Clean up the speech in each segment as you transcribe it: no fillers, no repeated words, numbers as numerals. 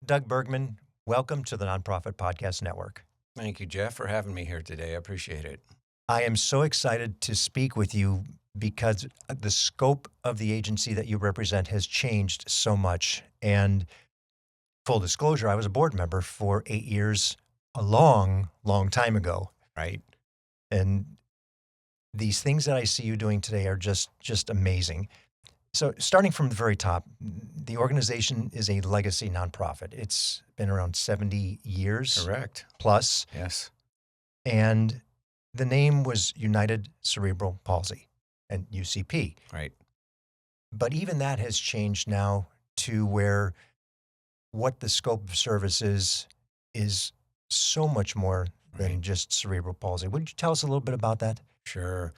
Doug Bergman, welcome to the Nonprofit Podcast Network. Thank you, Jeff, for having me here today. I appreciate it. I am so excited to speak with you because the scope of the agency that you represent has changed so much. And full disclosure, I was a board member for 8 years, a long, long time ago. Right? And these things that I see you doing today are just amazing. So starting from the very top, the organization is a legacy nonprofit. It's been around 70 years Correct. plus. Yes. And the name was United Cerebral Palsy and UCP. Right. But even that has changed now to where what the scope of service is so much more than Right. just cerebral palsy. Would you tell us a little bit about that? Sure.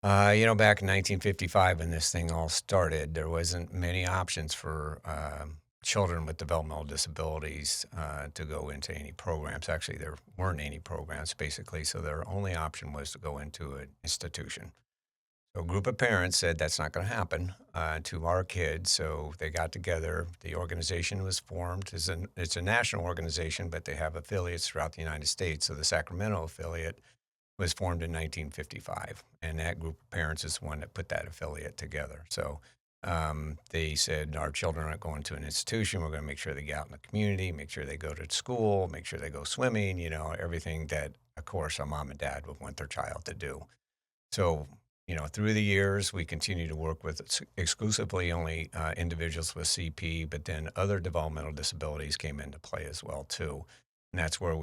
Back in 1955 when this thing all started, there wasn't many options for children with developmental disabilities to go into any programs. Actually, there weren't any programs, basically, so their only option was to go into an institution. So a group of parents said that's not going to happen to our kids, so they got together. The organization was formed. It's a national organization, but they have affiliates throughout the United States. So the Sacramento affiliate was formed in 1955, and that group of parents is the one that put that affiliate together. So they said, our children aren't going to an institution. We're going to make sure they get out in the community, make sure they go to school, make sure they go swimming, everything that, of course, a mom and dad would want their child to do. So, through the years, we continue to work with exclusively only individuals with CP, but then other developmental disabilities came into play as well, too. And that's where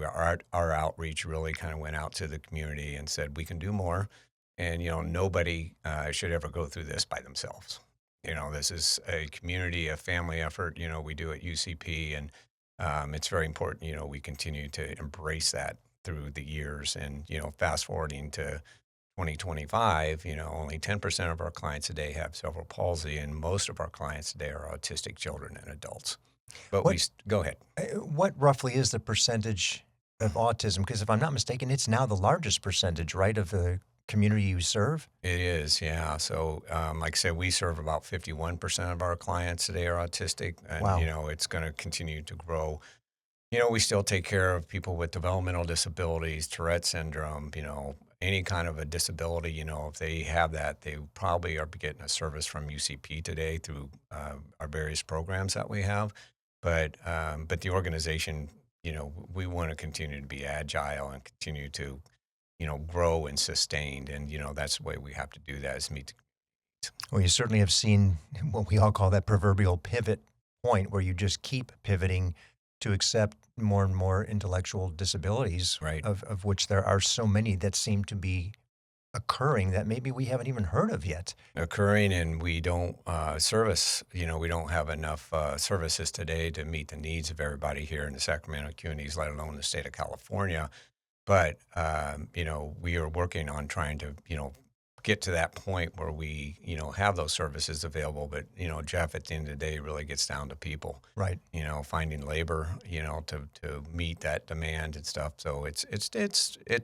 our outreach really kind of went out to the community and said, we can do more. And, nobody should ever go through this by themselves. This is a community, a family effort, we do at UCP. And it's very important, we continue to embrace that through the years. And, fast forwarding to 2025, only 10% of our clients today have cerebral palsy, and most of our clients today are autistic children and adults. But What go ahead. what roughly is the percentage of autism? Because if I'm not mistaken, it's now the largest percentage, right, of the community you serve? It is, yeah. So, like I said, we serve about 51% of our clients today are autistic, and Wow. it's going to continue to grow. We still take care of people with developmental disabilities, Tourette syndrome, any kind of a disability, if they have that, they probably are getting a service from UCP today through our various programs that we have. But the organization, we want to continue to be agile and continue to, grow and sustain. And, that's the way we have to do that is meet the needs. Well, you certainly have seen what we all call that proverbial pivot point where you just keep pivoting to accept more and more intellectual disabilities, Right. of which there are so many that seem to be occurring that maybe we haven't even heard of yet. Occurring, and we don't service, we don't have enough services today to meet the needs of everybody here in the Sacramento communities, let alone the state of California. But, we are working on trying to, get to that point where we, have those services available. But, Jeff, at the end of the day, it really gets down to people, Right. finding labor, to meet that demand and stuff. So it's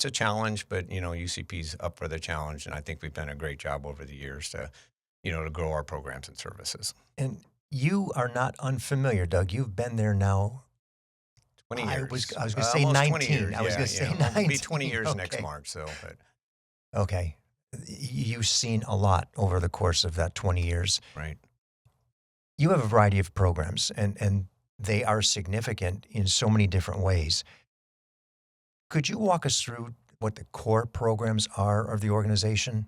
a challenge, but, UCP's up for the challenge. And I think we've done a great job over the years to, to grow our programs and services. And you are not unfamiliar, Doug. You've been there now. 20 I years. was going to say Almost 20 years. I was Yeah, going to say yeah. It'll 19. be 20 years next Okay. March. So, but Okay. You've seen a lot over the course of that 20 years. right. You have a variety of programs, and they are significant in so many different ways. Could you walk us through what the core programs are of the organization?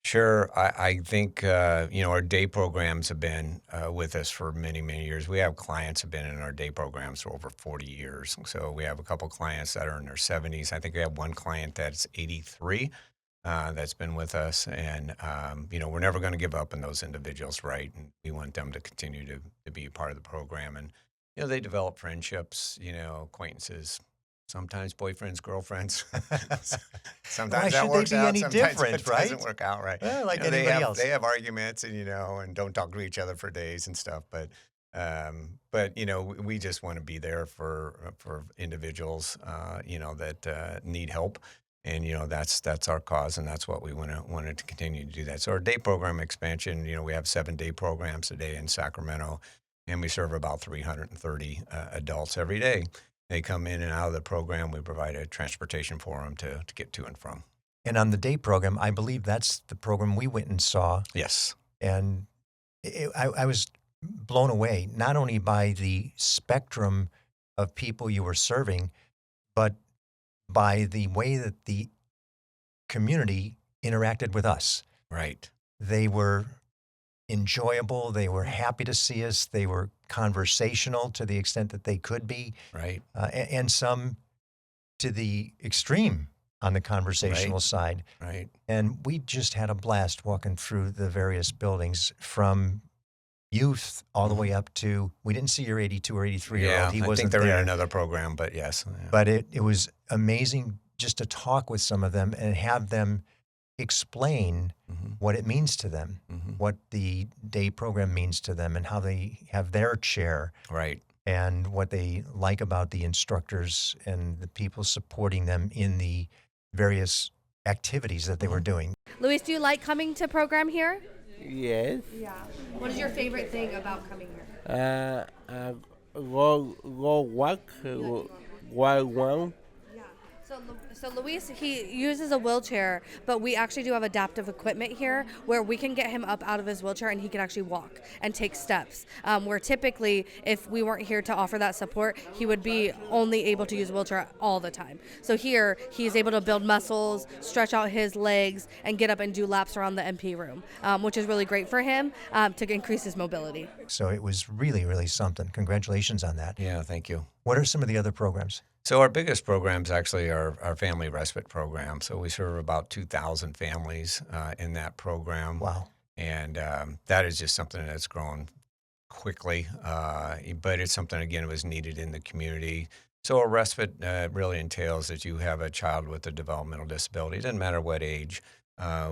Sure. I think, our day programs have been with us for many, many years. We have clients who have been in our day programs for over 40 years. So we have a couple clients that are in their 70s. I think we have one client that's 83 that's been with us. And, we're never going to give up on those individuals, right? And we want them to continue to be a part of the program. And, they develop friendships, acquaintances, sometimes boyfriends, girlfriends. Why Sometimes that should they works be out. any Sometimes different, it doesn't right? work out right. Like They anybody else. have arguments and don't talk to each other for days and stuff. But we just want to be there for individuals that need help. And that's our cause, and that's what we wanted to continue to do that. So our day program expansion, we have 7-day programs a day in Sacramento. and we serve about 330 adults every day. They come in and out of the program. We provide a transportation for them to get to and from. And on the day program, I believe that's the program we went and saw. Yes. And I was blown away, not only by the spectrum of people you were serving, but by the way that the community interacted with us. Right. They were enjoyable. They were happy to see us. They were conversational to the extent that they could be, Right. and some to the extreme on the conversational side. Right. And we just had a blast walking through the various buildings from youth all the way up to, we didn't see your 82 or 83-year-old. Yeah, He I wasn't think they're there. in another program, but yes. Yeah. But it was amazing just to talk with some of them and have them explain what it means to them, what the day program means to them, and how they have their chair. Right. And what they like about the instructors and the people supporting them in the various activities that they were doing. Luis, do you like coming to program here? Yes. Yeah. What is your favorite thing about coming here? Go walk, walk one. Yeah. So Luis, he uses a wheelchair, but we actually do have adaptive equipment here where we can get him up out of his wheelchair and he can actually walk and take steps. Where typically, if we weren't here to offer that support, he would be only able to use a wheelchair all the time. So here, he's able to build muscles, stretch out his legs, and get up and do laps around the MP room, which is really great for him to increase his mobility. So it was really, really something. Congratulations on that. Yeah, thank you. What are some of the other programs? So our biggest programs actually are our family respite program. So we serve about 2,000 families in that program. Wow. And that is just something that's grown quickly, but it's something, again, that was needed in the community. So a respite really entails that you have a child with a developmental disability. It doesn't matter what age.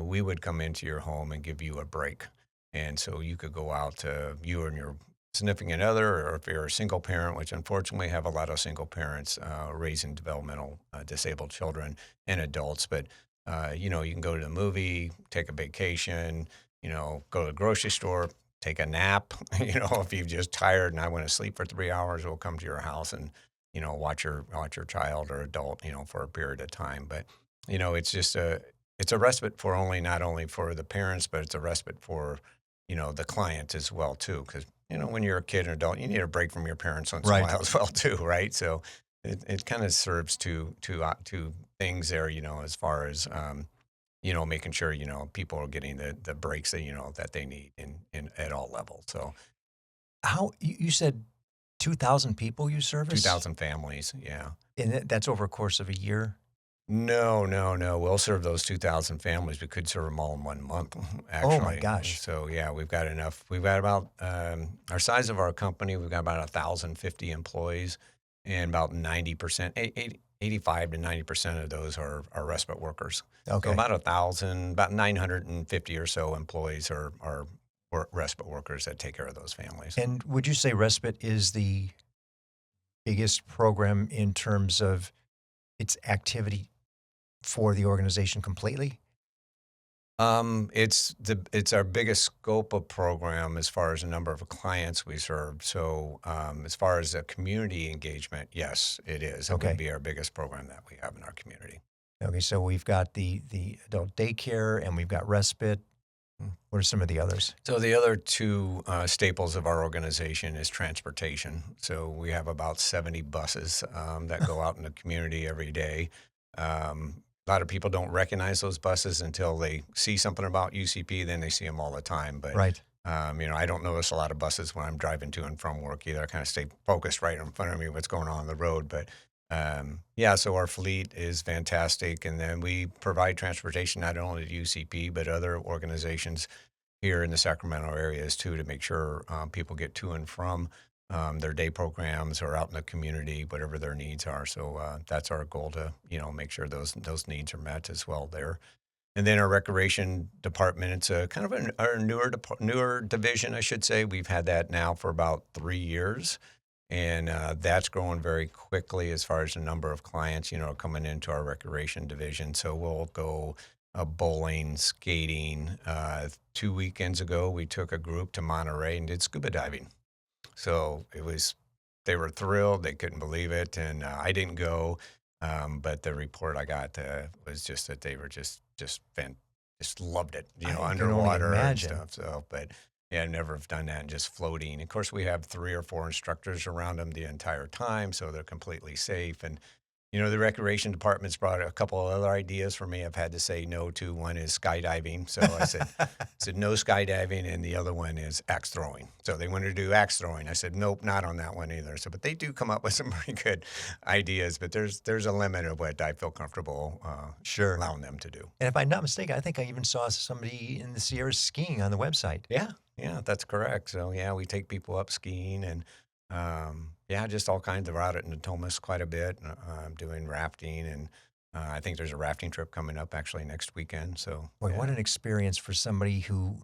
We would come into your home and give you a break. And so you could go out to you and your significant other, or if you're a single parent, which unfortunately have a lot of single parents raising developmental disabled children and adults. But, you can go to the movie, take a vacation, go to the grocery store, take a nap. If you're just tired and I want to sleep for 3 hours, we'll come to your house and, watch your child or adult, for a period of time. But, it's just it's a respite for not only for the parents, but it's a respite for, the client as well, too. Because, when you're a kid or adult, you need a break from your parents once in a while as well, too, right? So it kind of serves two things there, as far as, making sure, people are getting the breaks that, that they need in at all levels. So How you said 2,000 people you service? 2,000 families, yeah. And that's over a course of a year? No. We'll serve those 2,000 families. We could serve them all in 1 month, actually. Oh, my gosh. So, yeah, we've got enough. We've got about, our size of our company, we've got about 1,050 employees, and about 90%, 85 to 90% of those are respite workers. Okay. So about 950 or so employees are respite workers that take care of those families. And would you say respite is the biggest program in terms of its activity for the organization completely? It's our biggest scope of program as far as the number of clients we serve. So as far as the community engagement, yes, it is. It Okay. would be our biggest program that we have in our community. Okay, so we've got the adult daycare and we've got respite. What are some of the others? So the other two staples of our organization is transportation. So we have about 70 buses that go out in the community every day. A lot of people don't recognize those buses until they see something about UCP. Then they see them all the time. But Right. I don't notice a lot of buses when I'm driving to and from work either. I kind of stay focused right in front of me what's going on the road. But so our fleet is fantastic. And then we provide transportation not only to UCP, but other organizations here in the Sacramento areas too, to make sure people get to and from their day programs or out in the community, whatever their needs are. So that's our goal to, make sure those needs are met as well there. And then our recreation department, it's a kind of our newer division, I should say. We've had that now for about 3 years. And that's growing very quickly as far as the number of clients, coming into our recreation division. So we'll go bowling, skating. 2 weekends ago, we took a group to Monterey and did scuba diving. So they were thrilled. They couldn't believe it. And I didn't go. But the report I got was just that they were just loved it, I can only underwater and imagine. stuff. So, but yeah, never have done that and just floating. Of course, we have 3 or 4 instructors around them the entire time, so they're completely safe. And the recreation department's brought a couple of other ideas for me. I've had to say no to. One is skydiving. So I said no skydiving, and the other one is axe throwing. So they wanted to do axe throwing. I said nope, not on that one either. So, but they do come up with some pretty good ideas. But there's a limit of what I feel comfortable Sure. allowing them to do. And if I'm not mistaken, I think I even saw somebody in the Sierras skiing on the website. Yeah, that's correct. So yeah, we take people up skiing and yeah, just all kinds of out at Natomas quite a bit. Doing rafting and I think there's a rafting trip coming up actually next weekend. So Boy, yeah. what an experience for somebody who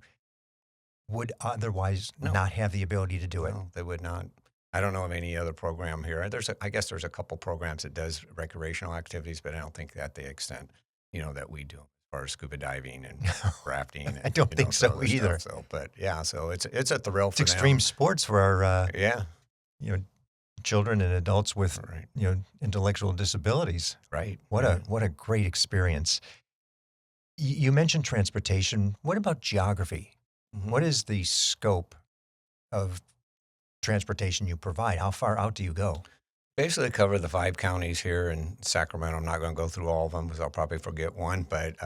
would otherwise No. not have the ability to do it. No, they would not. I don't know of any other program here. I guess there's a couple programs that does recreational activities, but I don't think at the extent, that we do as far as scuba diving and rafting. And, I don't think some so other either. Stuff. So, but yeah, so it's a thrill It's for extreme them. sports for our Yeah, children and adults with right, intellectual disabilities. right. What right. a great experience. You mentioned transportation. What about geography? Mhm. What is the scope of transportation you provide? How far out do you go? Basically cover the 5 counties here in Sacramento. I'm not going to go through all of them because I'll probably forget one, but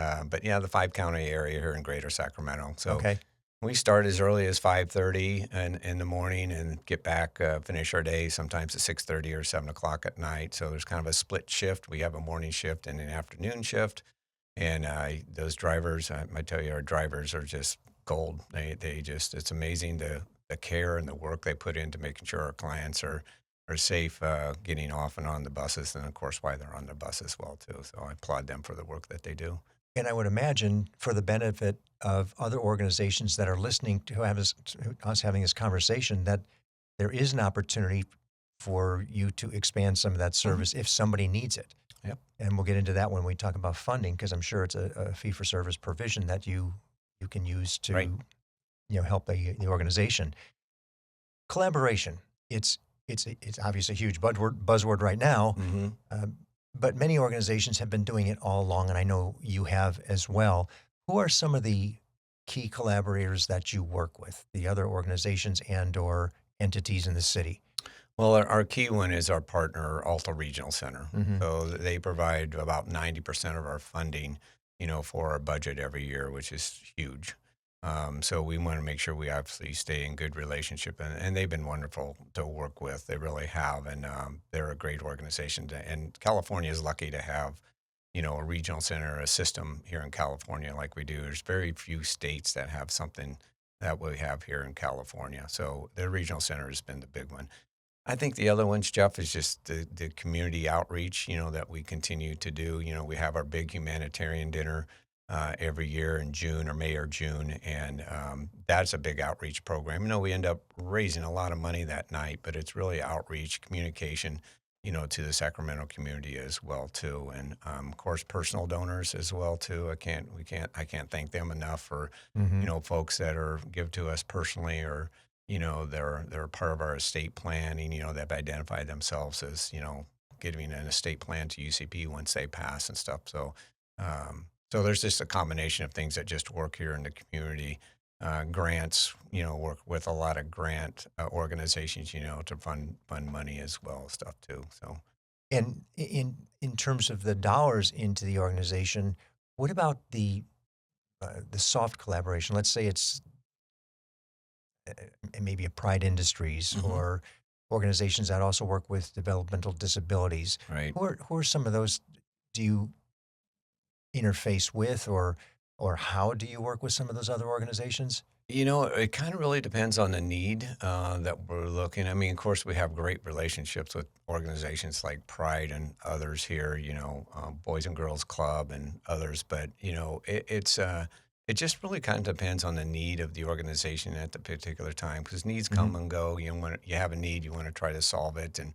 yeah, the 5 county area here in Greater Sacramento. So Okay. we start as early as 5:30 in the morning and get back, finish our day sometimes at 6:30 or 7 o'clock at night. So there's kind of a split shift. We have a morning shift and an afternoon shift, and those drivers, I tell you, our drivers are just gold. They just it's amazing the care and the work they put into making sure our clients are safe getting off and on the buses, and of course why they're on the bus as well too. So I applaud them for the work that they do. And I would imagine for the benefit of other organizations that are listening to us having this conversation, that there is an opportunity for you to expand some of that service if somebody needs it. Yep. And we'll get into that when we talk about funding, because I'm sure it's a fee-for-service provision that you can use to Right. help the organization. Collaboration. It's obviously a huge buzzword right now. Mm-hmm. But many organizations have been doing it all along, and I know you have as well. Who are some of the key collaborators that you work with, the other organizations and or entities in the city? Well, our key one is our partner, Alta Regional Center. Mhm. So they provide about 90% of our funding, for our budget every year, which is huge. So we want to make sure we obviously stay in good relationship, and they've been wonderful to work with. They really have, and they're a great organization. And California is lucky to have, a regional center, a system here in California like we do. There's very few states that have something that we have here in California. So the regional center has been the big one. I think the other ones, Jeff, is just the community outreach, that we continue to do. We have our big humanitarian dinner every year in June or May or June, and that's a big outreach program. We end up raising a lot of money that night, but it's really outreach, communication, to the Sacramento community as well too, and of course personal donors as well too. I can't thank them enough for Mhm. folks that are give to us personally or they're part of our estate planning, that identify themselves as, giving an estate plan to UCP once they pass and stuff. So there's just a combination of things that just work here in the community. Grants, work with a lot of grant organizations, to fund money as well, stuff too. So And in terms of the dollars into the organization, what about the soft collaboration? Let's say it's maybe a Pride Industries Mhm. or organizations that also work with developmental disabilities. right. Who are some of those? Do you interface with, or how do you work with some of those other organizations? It kind of really depends on the need that we're looking. I mean, of course, we have great relationships with organizations like Pride and others here, Boys and Girls Club and others. But, it just really kind of depends on the need of the organization at the particular time because needs come and go. When you have a need, you want to try to solve it and,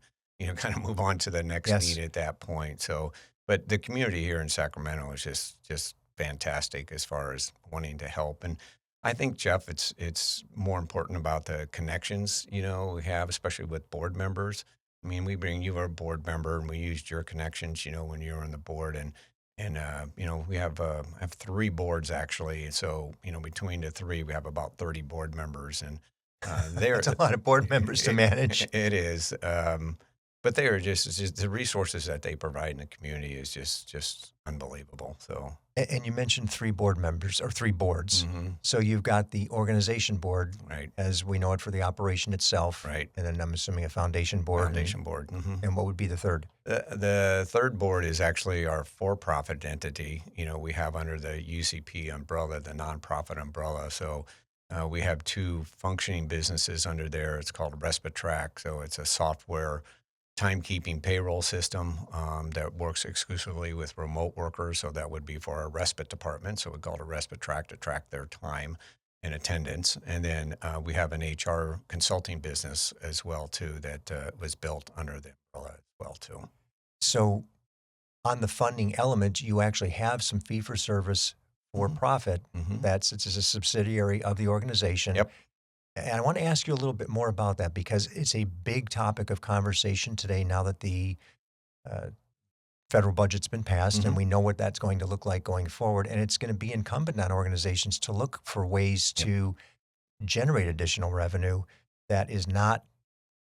kind of move on to the next Yes. need at that point. So, but the community here in Sacramento is just fantastic as far as wanting to help. And I think, Jeff, it's more important about the connections, we have, especially with board members. I mean, we bring you our board member, and we used your connections, when you were on the board, and we have 3 boards actually. So between the 3, we have about 30 board members, and they're That's a lot of board members to manage. it is. But they are just the resources that they provide in the community is just unbelievable. So, And you mentioned 3 board members or 3 boards. mhm, So you've got the organization board, right, as we know it, for the operation itself. right, And then I'm assuming a foundation board. foundation board. And what would be the third? The third board is actually our for-profit entity. We have under the UCP umbrella, the nonprofit umbrella. So we have 2 functioning businesses under there. It's called Respitrack. So it's a software timekeeping payroll system that works exclusively with remote workers. So that would be for our respite department. So we call it a Respitrack to track their time and attendance. And then we have an HR consulting business as well too that was built under the umbrella as well too. So on the funding element, you actually have some fee-for-service for-profit. Mhm. It's a subsidiary of the organization. Yep. And I want to ask you a little bit more about that because it's a big topic of conversation today now that the uh, federal budget's been passed and Mhm. we know what that's going to look like going forward. And it's going to be incumbent on organizations to look for ways Yep. to generate additional revenue that is not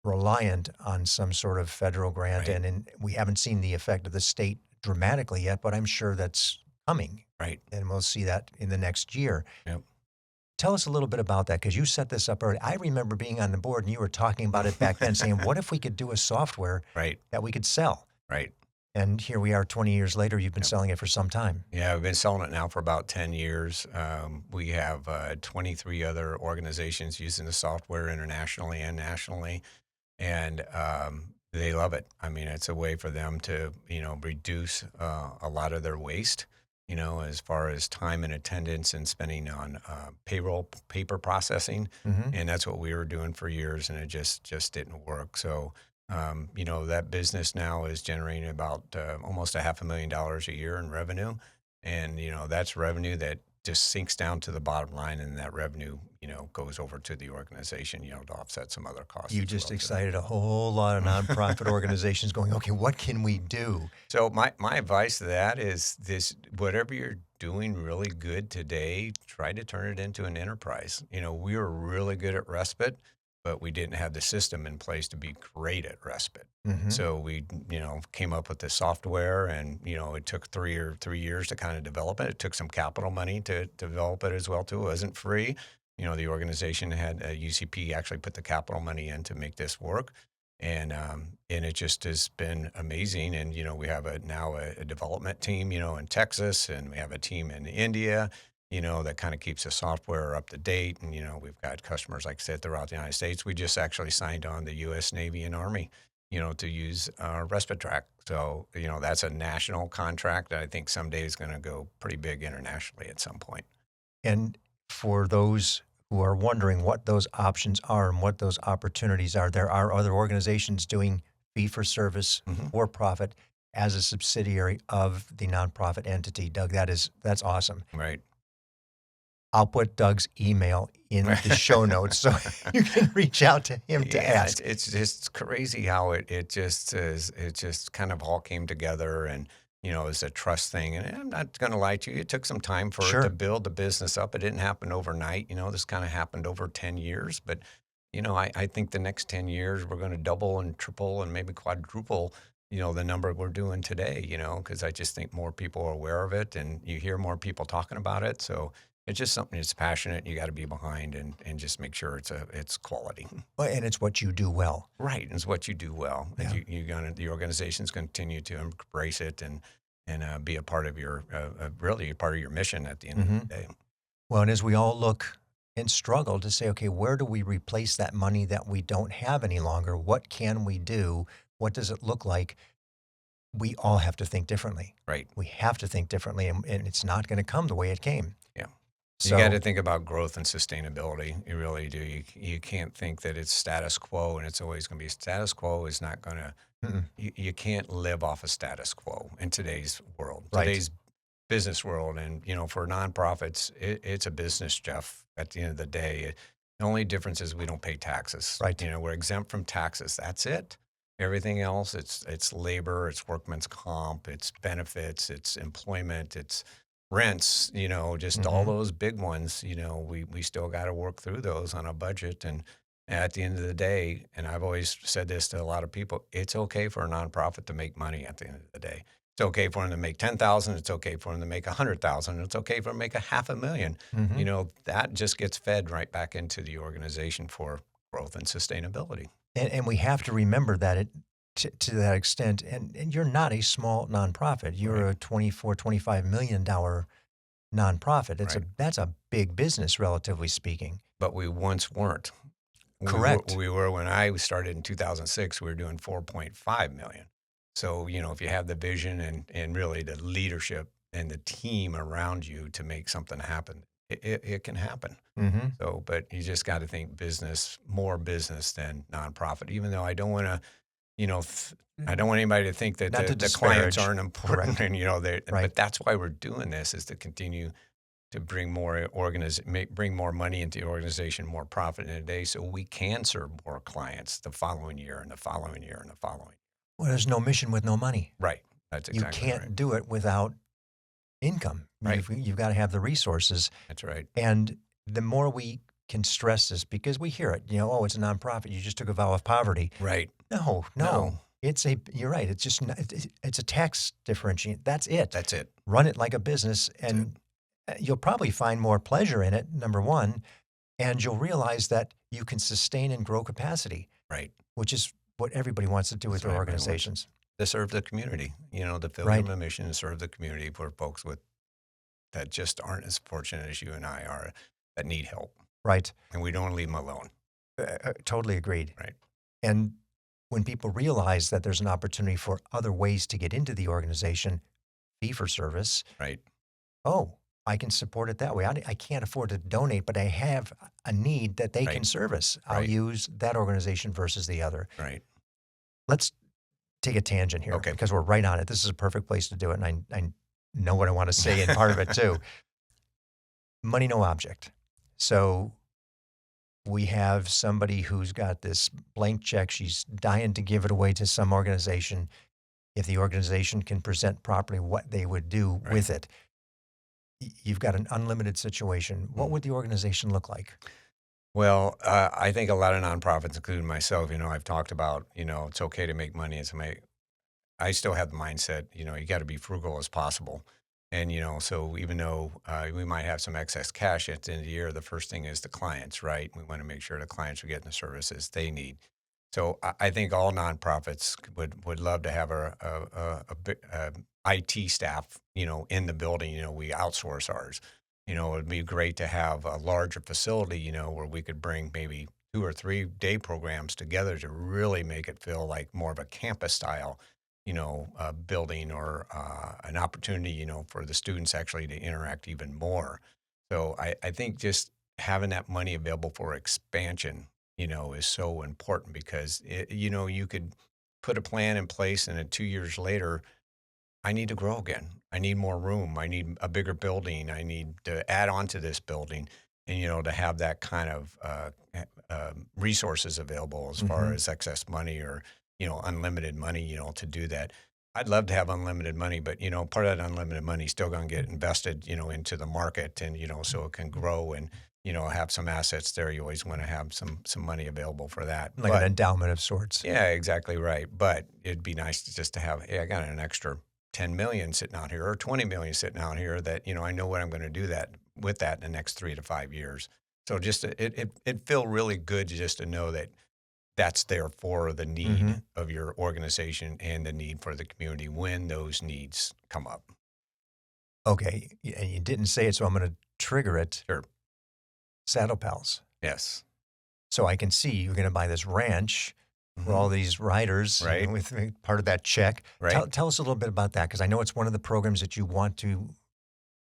reliant on some sort of federal grant. Right. And we haven't seen the effect of the state dramatically yet, but I'm sure that's coming. Right. And we'll see that in the next year. Yep. Tell us a little bit about that because you set this up early. I remember being on the board and you were talking about it back then, saying, what if we could do a software Right. that we could sell? Right. And here we are 20 years later, you've been Yep. selling it for some time. Yeah, we've been selling it now for about 10 years. We have 23 other organizations using the software internationally and nationally, and they love it. I mean, it's a way for them to, reduce a lot of their waste, as far as time and attendance and spending on payroll, paper processing. Mm-hmm. And that's what we were doing for years, and it just didn't work. So, that business now is generating about almost $500,000 a year in revenue. And, that's revenue that just sinks down to the bottom line, and that revenue, goes over to the organization, to offset some other costs. You as just well, too. excited a whole lot of nonprofit organizations going, okay, what can we do? So my advice to that is this: whatever you're doing really good today, try to turn it into an enterprise. We were really good at respite, but we didn't have the system in place to be great at respite. Mm-hmm. So we, came up with the software, and it took 3 years to kind of develop it. It took some capital money to develop it as well too. It wasn't free. The organization had UCP actually put the capital money in to make this work, and it just has been amazing. And we have now a development team, in Texas, and we have a team in India, that kind of keeps the software up to date. And we've got customers, like I said, throughout the United States. We just actually signed on the U.S. Navy and Army, to use Respitrack. So that's a national contract that I think someday is going to go pretty big internationally at some point. And for those who are wondering what those options are and what those opportunities are, there are other organizations doing fee-for-service, Mhm. for-profit, as a subsidiary of the nonprofit entity. Doug, that's awesome. Right. I'll put Doug's email in the show notes so you can reach out to him to Yeah, ask. it's just crazy how it just kind of all came together, and it's a trust thing. And I'm not going to lie to you, it took some time for Sure. it to build the business up. It didn't happen overnight. This kind of happened over 10 years, but I think the next 10 years we're going to double and triple and maybe quadruple the number we're doing today. Because I just think more people are aware of it, and you hear more people talking about it. So it's just something that's passionate. You got to be behind and just make sure it's quality. Well, and it's what you do well. Right, it's what you do well. Yeah. The organization's continue to embrace it and be a part of your really a part of your mission at the end of the day. Well, and as we all look and struggle to say, okay, where do we replace that money that we don't have any longer? What can we do? What does it look like? We all have to think differently. Right. We have to think differently, and it's not going to come the way it came. Yeah. So, You got to think about growth and sustainability. You really do. You can't think that it's status quo and it's always going to be status quo. Is not going to. Mm-mm. You can't live off a status quo in today's world. Right. Today's business world. And, for nonprofits, it's a business, Jeff, at the end of the day. The only difference is we don't pay taxes. Right. We're exempt from taxes. That's it. Everything else, it's labor, it's workman's comp, it's benefits, it's employment, it's rents, just all those big ones, we still got to work through those on a budget. And at the end of the day, and I've always said this to a lot of people, it's okay for a nonprofit to make money at the end of the day. It's okay for them to make 10,000. It's okay for them to make 100,000. It's okay for them to make $500,000. That just gets fed right back into the organization for growth and sustainability. And we have to remember that to that extent. And you're not a small nonprofit. You're a $24, $25 million nonprofit. That's a big business, relatively speaking. But we once weren't. Correct. We were when I started in 2006. We were doing 4.5 million. So if you have the vision and really the leadership and the team around you to make something happen, it can happen. So, but you just got to think more business than nonprofit. Even though I don't want to, I don't want anybody to think that the clients aren't important. And but that's why we're doing this, is to continue to bring more bring more money into the organization, more profit in a day, so we can serve more clients the following year and the following year and the following. Well, there's no mission with no money. Right. That's exactly You can't do it without income. Right. You've got to have the resources. That's right. And the more we can stress this, because we hear it, it's a nonprofit. You just took a vow of poverty. Right. No. You're right. It's just, it's a tax differentiation. That's it. That's it. Run it like a business, and you'll probably find more pleasure in it, number one, and you'll realize that you can sustain and grow capacity. Right. Which is what everybody wants to do with their organizations. To serve the community, to fulfill the mission and serve the community for folks that just aren't as fortunate as you and I are, that need help. Right. And we don't leave them alone. Totally agreed. Right. And when people realize that there's an opportunity for other ways to get into the organization, fee for service. Right. Oh, I can support it that way. I can't afford to donate, but I have a need that they can service. I'll use that organization versus the other. Right. Let's take a tangent here, because we're right on it. This is a perfect place to do it, and I know what I want to say in part of it too. Money, no object. So we have somebody who's got this blank check. She's dying to give it away to some organization. If the organization can present properly what they would do with it, you've got an unlimited situation. What would the organization look like? Well, I think a lot of nonprofits, including myself, I've talked about, it's okay to make money. I still have the mindset, you got to be frugal as possible. And, so even though we might have some excess cash at the end of the year, the first thing is the clients, right? We want to make sure the clients are getting the services they need. So I think all nonprofits would love to have a IT staff, in the building. We outsource ours. It'd be great to have a larger facility, where we could bring maybe 2 or 3 day programs together to really make it feel like more of a campus style, building, or an opportunity, for the students actually to interact even more. So I think just having that money available for expansion, is so important, because you could put a plan in place and then 2 years later, I need to grow again. I need more room. I need a bigger building. I need to add on to this building, and, to have that kind of resources available as far as excess money or, unlimited money, to do that. I'd love to have unlimited money, but, part of that unlimited money is still going to get invested, into the market, and, so it can grow and, have some assets there. You always want to have some money available for that. Like an endowment of sorts. Yeah, exactly right. But it'd be nice to have, hey, I got an extra 10 million sitting out here or 20 million sitting out here that, I know what I'm going to do with that in the next 3 to 5 years. So just it feel really good just to know that that's there for the need of your organization and the need for the community when those needs come up. Okay. And you didn't say it, so I'm going to trigger it. Sure. Saddle Pals. Yes. So I can see you're going to buy this ranch for all these riders, right, with part of that check. Right. Tell us a little bit about that, because I know it's one of the programs that you want to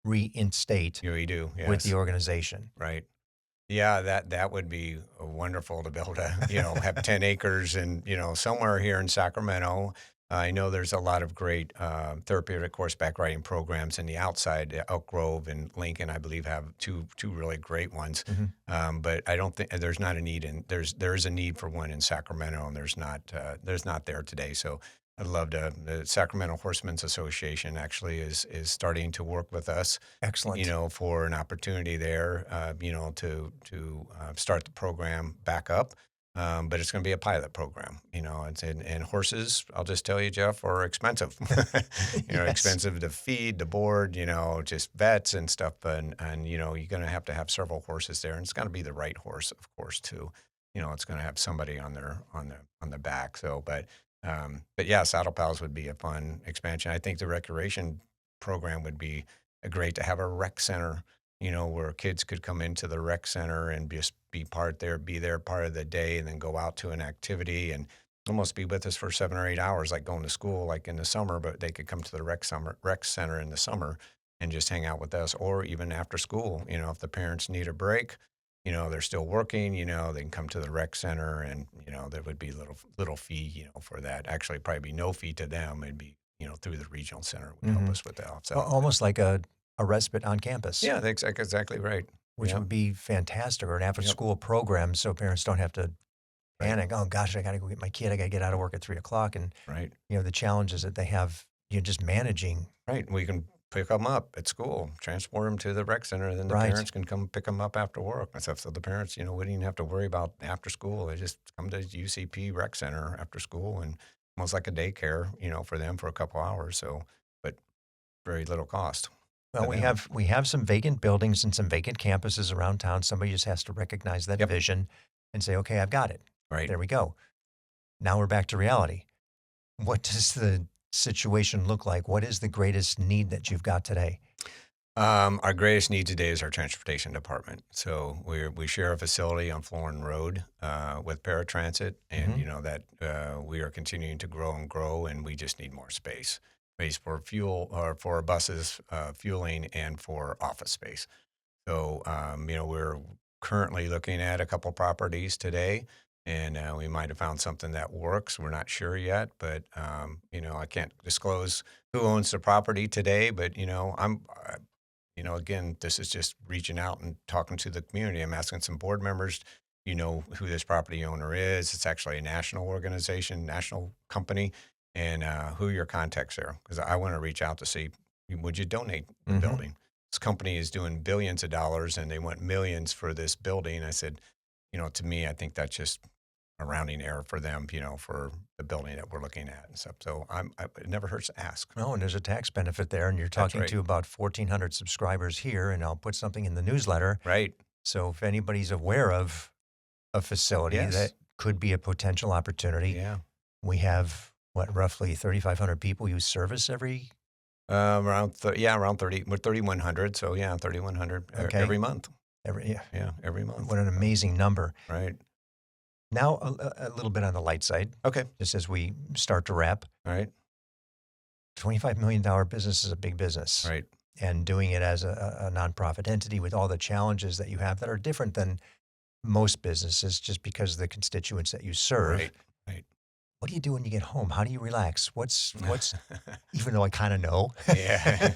reinstate we do, yes, with the organization. Right. Yeah, that would be wonderful to be able to, have 10 acres and, somewhere here in Sacramento, I know there's a lot of great therapeutic horseback riding programs in the outside. Elk Grove and Lincoln, I believe, have two really great ones. Mhm. But I don't think there's not a need there is a need for one in Sacramento, and there's not there today. So I'd love to. The Sacramento Horsemen's Association actually is starting to work with us, Excellent. for an opportunity there, to start the program back up. But it's going to be a pilot program, and horses, I'll just tell you, Jeff, are expensive, Yes. expensive to feed, to board, just vets and stuff. And you're going to have several horses there, and it's going to be the right horse, of course, too. It's going to have somebody on the back. So, but yeah, saddle pals would be a fun expansion. I think the recreation program would be great to have a rec center, where kids could come into the rec center and just be there part of the day, and then go out to an activity and almost be with us for 7 or 8 hours, like going to school, like in the summer. But they could come to the rec center in the summer and just hang out with us, or even after school. If the parents need a break, they're still working. They can come to the rec center, and there would be little fee, for that. Actually, probably be no fee to them. It'd be through the regional center would help Mhm. us with that. So Almost like a respite on campus, yeah, that's exactly right. which Yeah. would be fantastic, or an after Yep. school program so parents don't have to Right. panic. Oh gosh, I got to go get my kid. I got to get out of work at 3 o'clock. And, Right. the challenges that they have, just managing. Right. We can pick them up at school, transport them to the rec center, and then the Right. parents can come pick them up after work and stuff. So the parents, wouldn't even have to worry about after school. They just come to UCP rec center after school, and almost like a daycare, for them for a couple hours. So, but very little cost Well, to them. we have some vacant buildings and some vacant campuses around town. Somebody just has to recognize that Yep. vision and say, okay, I've got it. Right. There we go. Now we're back to reality. What does the situation look like? What is the greatest need that you've got today? Our greatest need today is our transportation department. So we share a facility on Florin Road with paratransit, and Mhm. that we are continuing to grow and grow, and we just need more space for fuel, or for buses, fueling, and for office space. So we're currently looking at a couple properties today, and we might have found something that works. We're not sure yet, but I can't disclose who owns the property today. But again, this is just reaching out and talking to the community. I'm asking some board members, who this property owner is. It's actually a national organization, national company, and who are your contacts there? Because I want to reach out to see, would you donate the Mhm. building? This company is doing billions of dollars, and they want millions for this building. I said, to me, I think that's just a rounding error for them, for the building that we're looking at and stuff. So it never hurts to ask. Oh, and there's a tax benefit there, and you're That's talking right. to about 1,400 subscribers here, and I'll put something in the newsletter. Right. So if anybody's aware of a facility Yes. that could be a potential opportunity, Yeah. we have, roughly 3,500 people use service every. Around 30. We're 3,100. So yeah, 3,100 Okay. every month. Yeah, Yeah, every month. what an amazing number. Right. Now, a little bit on the light side, Okay. just as we start to wrap. All right. $25 million business is a big business. Right. And doing it as a nonprofit entity with all the challenges that you have that are different than most businesses just because of the constituents that you serve. Right. Right. What do you do when you get home? How do you relax? What's even though I kind of know. Yeah.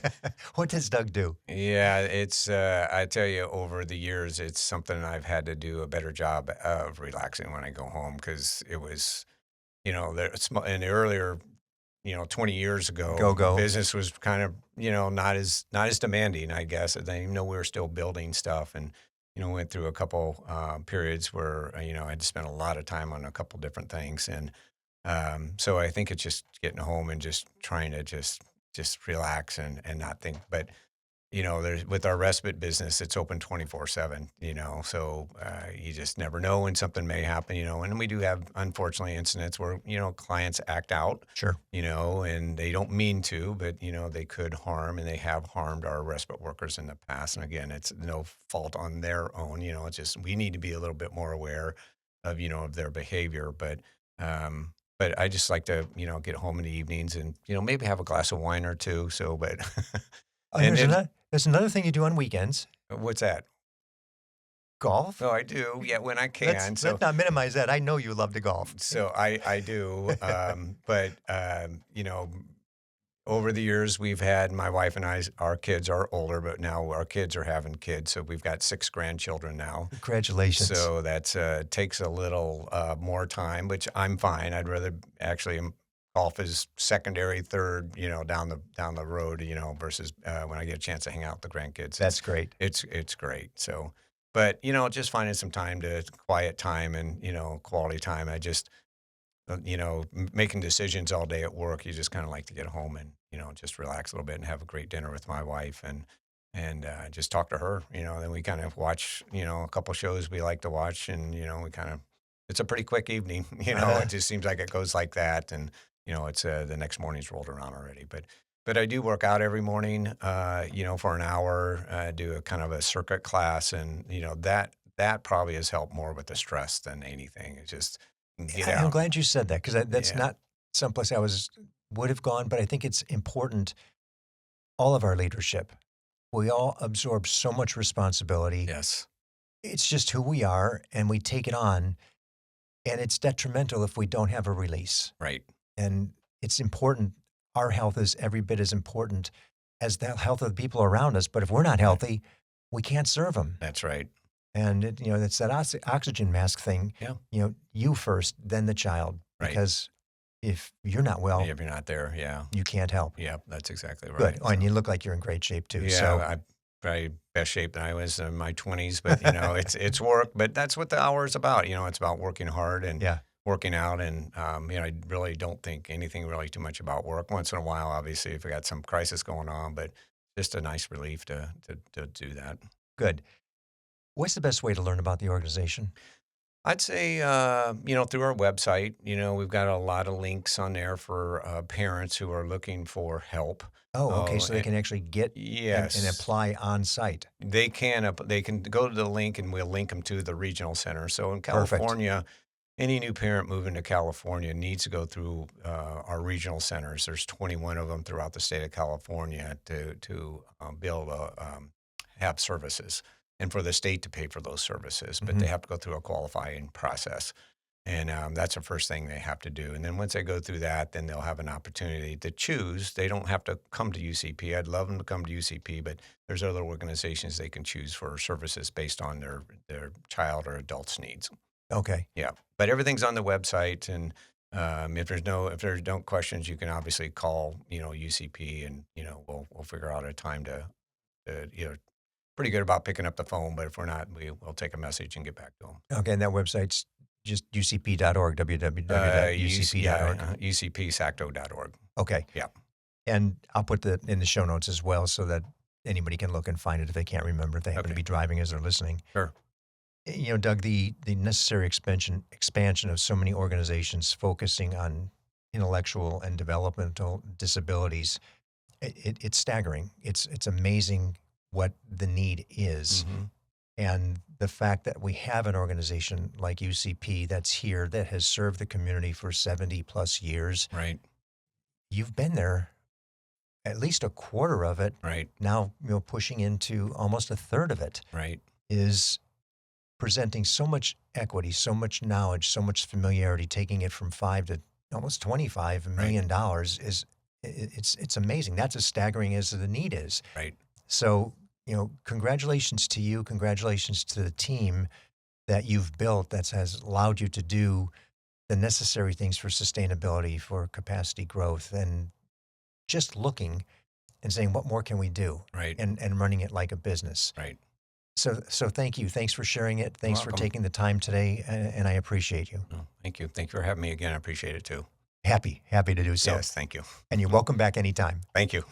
What does Doug do? Yeah, it's I tell you, over the years, it's something I've had to do a better job of relaxing when I go home, because it was, in the earlier, 20 years ago, Go. business was kind of, not as demanding, I guess. I didn't even know we were still building stuff, and went through a couple periods where I had to spend a lot of time on a couple different things, and so I think it's just getting home and just trying to just relax and not think. But there's with our respite business, it's open 24/7. So you just never know when something may happen. And we do have, unfortunately, incidents where clients act out. Sure. And they don't mean to, but they could harm, and they have harmed our respite workers in the past. And again, it's no fault on their own. It's just we need to be a little bit more aware of of their behavior. But I just like to, get home in the evenings and, maybe have a glass of wine or two. So, but, Oh, and there's another thing you do on weekends. what's that? golf? Oh, I do. Yeah, when I Let's can. let's not minimize that. I know you love to golf. So I do. But you know, over the years, we've had my wife and I. Our kids are older, but now our kids are having kids. So we've got 6 grandchildren now. Congratulations. So that's takes a little more time, which I'm fine. I'd rather actually golf is secondary, third, down the road, versus when I get a chance to hang out with the grandkids. That's great. It's great. So, but just finding some time to quiet time and quality time. I just making decisions all day at work. You just kind of like to get home and just relax a little bit and have a great dinner with my wife and just talk to her. Then we kind of watch a couple shows we like to watch, and we kind of it's a pretty quick evening. It just seems like it goes like that, and it's the next morning's rolled around already. But I do work out every morning, for an hour. Do a kind of a circuit class, and that probably has helped more with the stress than anything. It's just get I'm out. glad you said that, because that's Yeah. not someplace I would have gone, but I think it's important. All of our leadership, we all absorb so much responsibility. Yes, It's just who we are, and we take it on, and it's detrimental if we don't have a release. right. And it's important. Our health is every bit as important as the health of the people around us. But if we're not healthy, we can't serve them. That's right. And it's that oxygen mask thing. Yeah. You first, then the child. Right. Because if you're not well, If you're not there, yeah. you can't help. Yep, that's exactly right. Good. Oh, and So, you look like you're in great shape too. yeah, So I'm probably best shape than I was in my 20s, but it's work. But that's what the hour is about. It's about working hard and yeah, working out, and I really don't think anything really too much about work. Once in a while, obviously, if we got some crisis going on, but just a nice relief to do that. good. What's the best way to learn about the organization? I'd say, through our website, we've got a lot of links on there for parents who are looking for help. Oh, okay. Oh, So they and- can actually get Yes. and apply on site. They can go to the link, and we'll link them to the regional center. So in Perfect. California, any new parent moving to California needs to go through our regional centers. There's 21 of them throughout the state of California to be able to have services, and for the state to pay for those services. But they have to go through a qualifying process. And that's the first thing they have to do. And then once they go through that, then they'll have an opportunity to choose. They don't have to come to UCP. I'd love them to come to UCP, but there's other organizations they can choose for services based on their child or adult's needs. Okay. Yeah, but everything's on the website, and if there's no questions, you can obviously call UCP, and we'll figure out a time to pretty good about picking up the phone. But if we're not, we'll take a message and get back to them. Okay. And that website's just ucp.org, www.ucp.org. UCPsacto.org. Okay. Yeah. And I'll put that in the show notes as well, so that anybody can look and find it if they can't remember, if they happen to Okay. be driving as they're listening. Sure. Doug, the necessary expansion of so many organizations focusing on intellectual and developmental disabilities, it's staggering. It's amazing what the need is. Mm-hmm. And the fact that we have an organization like UCP that's here, that has served the community for 70 plus years. Right. You've been there at least a quarter of it. Right. Now, pushing into almost a third of it, Right. is presenting so much equity, so much knowledge, so much familiarity, taking it from $5 to almost $25 million it's amazing. That's as staggering as the need is. Right. So, congratulations to you. Congratulations to the team that you've built that has allowed you to do the necessary things for sustainability, for capacity growth, and just looking and saying, what more can we do? Right. And running it like a business. Right. So thank you. Thanks for sharing it. Thanks for Welcome. taking the time today, and I appreciate you. Oh, thank you. Thank you for having me again. I appreciate it too. Happy to do so. Yes. Thank you. And you're welcome back anytime. Thank you.